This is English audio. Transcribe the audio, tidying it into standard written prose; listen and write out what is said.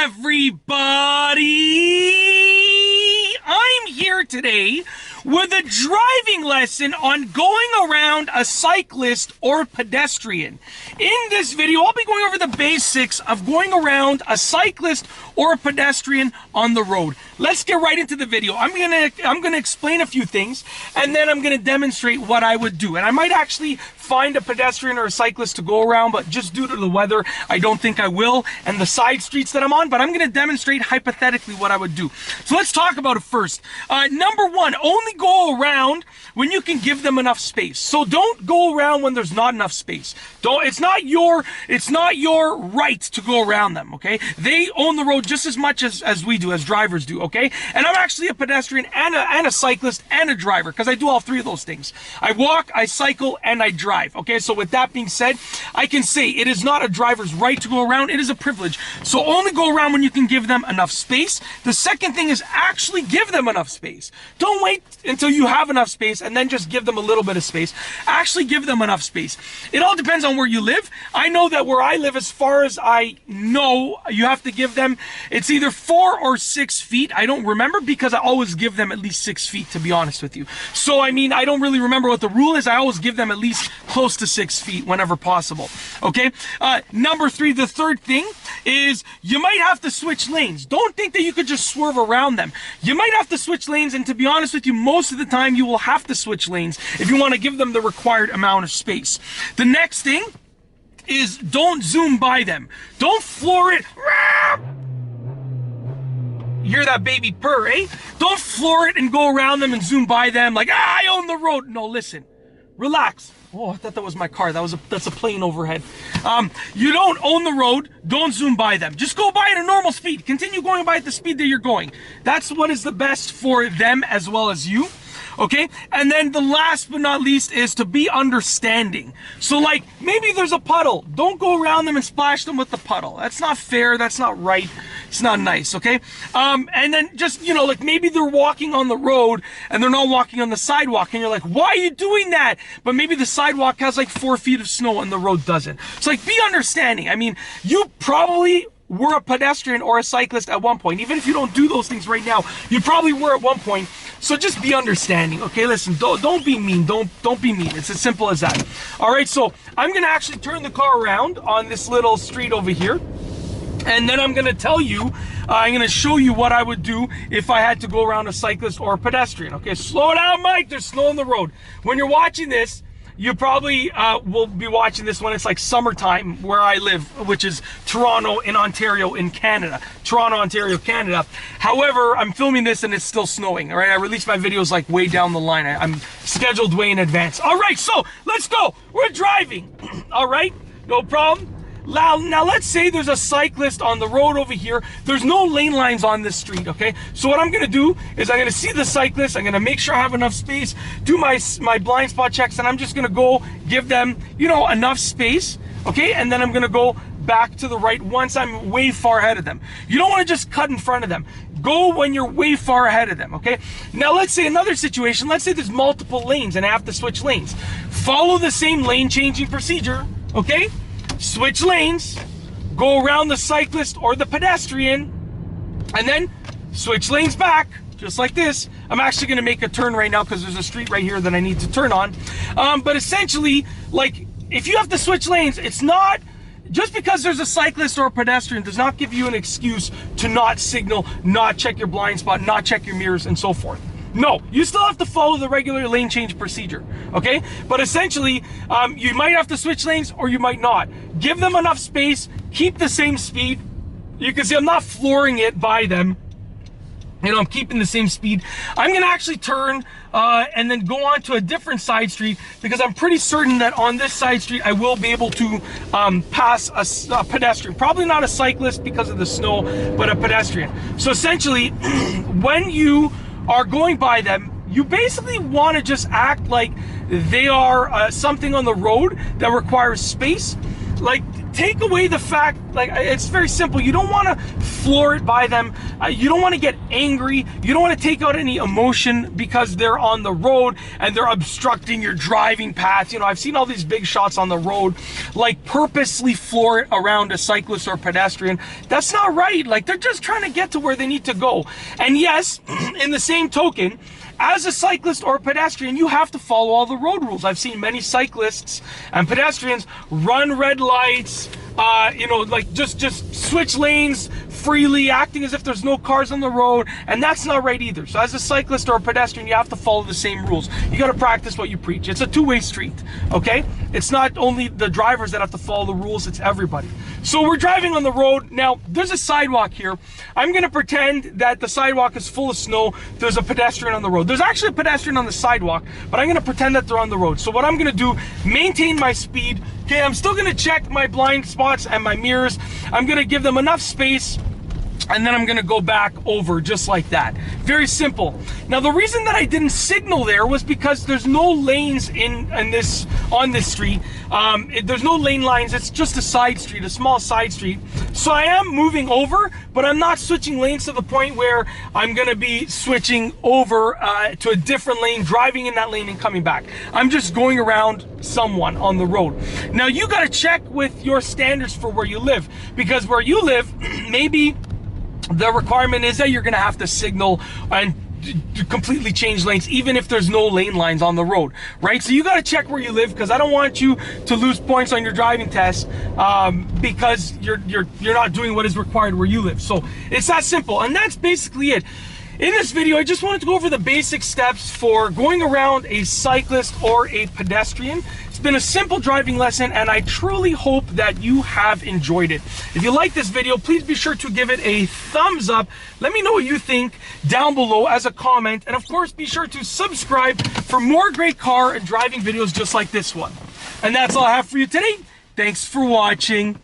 everybody! I'm here today with a driving lesson on going around a cyclist or pedestrian. In this video, I'll be going over the basics of going around a cyclist or a pedestrian on the road. Let's get right into the video. I'm gonna explain a few things, and then I'm gonna demonstrate what I would do. And I might actually find a pedestrian or a cyclist to go around, but just due to the weather, I don't think I will, and the side streets that I'm on, but I'm gonna demonstrate hypothetically what I would do. So let's talk about it first. Number one, only go around when you can give them enough space. So don't go around when there's not enough space. It's not your right to go around them, okay? They own the road just as much as we do, as drivers do, okay? And I'm actually a pedestrian and a cyclist and a driver, because I do all three of those things. I walk, I cycle, and I drive, okay? So with that being said, I can say it is not a driver's right to go around, it is a privilege. So only go around when you can give them enough space. The second thing is actually give them enough space. Don't wait until you have enough space and then just give them a little bit of space. Actually give them enough space. It all depends on where you live. I know that where I live, as far as I know, you have to give them, it's either 4 or 6 feet. I don't remember, because I always give them at least 6 feet, to be honest with you. So I mean, I don't really remember what the rule is. I always give them at least close to 6 feet whenever possible, okay? Number 3, the third thing is you might have to switch lanes. Don't think that you could just swerve around them. You might have to switch lanes, and to be honest with you, most of the time you will have to switch lanes if you want to give them the required amount of space. The next thing is don't zoom by them. Don't floor it. You hear that baby purr, eh? Don't floor it and go around them and zoom by them like, I own the road. No, listen, relax. Oh, I thought that was my car. That's a plane overhead. You don't own the road. Don't zoom by them. Just go by at a normal speed. Continue going by at the speed that you're going. That's what is the best for them as well as you. Okay, and then the last but not least is to be understanding. So like, maybe there's a puddle. Don't go around them and splash them with the puddle. That's not fair. That's not right. It's not nice, okay? And then just, you know, like maybe they're walking on the road and they're not walking on the sidewalk, and you're like, why are you doing that? But maybe the sidewalk has like 4 feet of snow and the road doesn't. So like, be understanding. I mean, you probably were a pedestrian or a cyclist at one point. Even if you don't do those things right now, you probably were at one point. So just be understanding, okay? Listen, don't be mean. Don't be mean. It's as simple as that. All right, so I'm gonna actually turn the car around on this little street over here, and then I'm gonna tell you, I'm gonna show you what I would do if I had to go around a cyclist or a pedestrian. Okay, slow down, Mike. There's snow on the road. When you're watching this, you probably will be watching this when it's like summertime where I live, which is Toronto in Ontario in Canada. Toronto, Ontario, Canada. However, I'm filming this and it's still snowing, all right? I release my videos like way down the line. I'm scheduled way in advance. All right, so let's go. We're driving, all right? No problem. Now let's say there's a cyclist on the road over here. There's no lane lines on this street, okay? So what I'm gonna do is I'm gonna see the cyclist, I'm gonna make sure I have enough space, do my blind spot checks, and I'm just gonna go give them, you know, enough space, okay? And then I'm gonna go back to the right once I'm way far ahead of them. You don't wanna just cut in front of them. Go when you're way far ahead of them, okay? Now let's say another situation, let's say there's multiple lanes and I have to switch lanes. Follow the same lane changing procedure, okay? Switch lanes, go around the cyclist or the pedestrian, and then switch lanes back, just like this. I'm actually gonna make a turn right now because there's a street right here that I need to turn on. But essentially, like, if you have to switch lanes, it's not, just because there's a cyclist or a pedestrian does not give you an excuse to not signal, not check your blind spot, not check your mirrors, and so forth. No, you still have to follow the regular lane change procedure, okay? But essentially, you might have to switch lanes or you might not. Give them enough space, keep the same speed. You can see I'm not flooring it by them. You know, I'm keeping the same speed. I'm gonna actually turn and then go on to a different side street, because I'm pretty certain that on this side street I will be able to pass a pedestrian. Probably not a cyclist because of the snow, but a pedestrian. So essentially, when you are going by them, you basically want to just act like they are something on the road that requires space. Like, take away the fact, like, it's very simple. You don't want to floor it by them. You don't want to get angry. You don't want to take out any emotion because they're on the road and they're obstructing your driving path. You know, I've seen all these big shots on the road, like purposely floor it around a cyclist or pedestrian. That's not right. Like, they're just trying to get to where they need to go. And yes, in the same token, as a cyclist or a pedestrian, you have to follow all the road rules. I've seen many cyclists and pedestrians run red lights, you know, like just switch lanes freely, acting as if there's no cars on the road, and that's not right either. So as a cyclist or a pedestrian, you have to follow the same rules. You got to practice what you preach. It's a two-way street, okay? It's not only the drivers that have to follow the rules, it's everybody. So we're driving on the road. Now, there's a sidewalk here. I'm going to pretend that the sidewalk is full of snow. There's a pedestrian on the road. There's actually a pedestrian on the sidewalk, but I'm going to pretend that they're on the road. So what I'm going to do, maintain my speed. Okay, I'm still going to check my blind spots and my mirrors. I'm going to give them enough space, and then I'm going to go back over just like that. Very simple. Now, the reason that I didn't signal there was because there's no lanes on this street. There's no lane lines. It's just a side street, a small side street. So I am moving over, but I'm not switching lanes to the point where I'm going to be switching over to a different lane, driving in that lane and coming back. I'm just going around someone on the road. Now, you got to check with your standards for where you live, because where you live, maybe the requirement is that you're going to have to signal and completely change lanes, even if there's no lane lines on the road, right? So you got to check where you live, because I don't want you to lose points on your driving test because you're not doing what is required where you live. So it's that simple, and that's basically it. In this video, I just wanted to go over the basic steps for going around a cyclist or a pedestrian. It's been a simple driving lesson, and I truly hope that you have enjoyed it. If you like this video, please be sure to give it a thumbs up. Let me know what you think down below as a comment. And of course, be sure to subscribe for more great car and driving videos just like this one. And that's all I have for you today. Thanks for watching.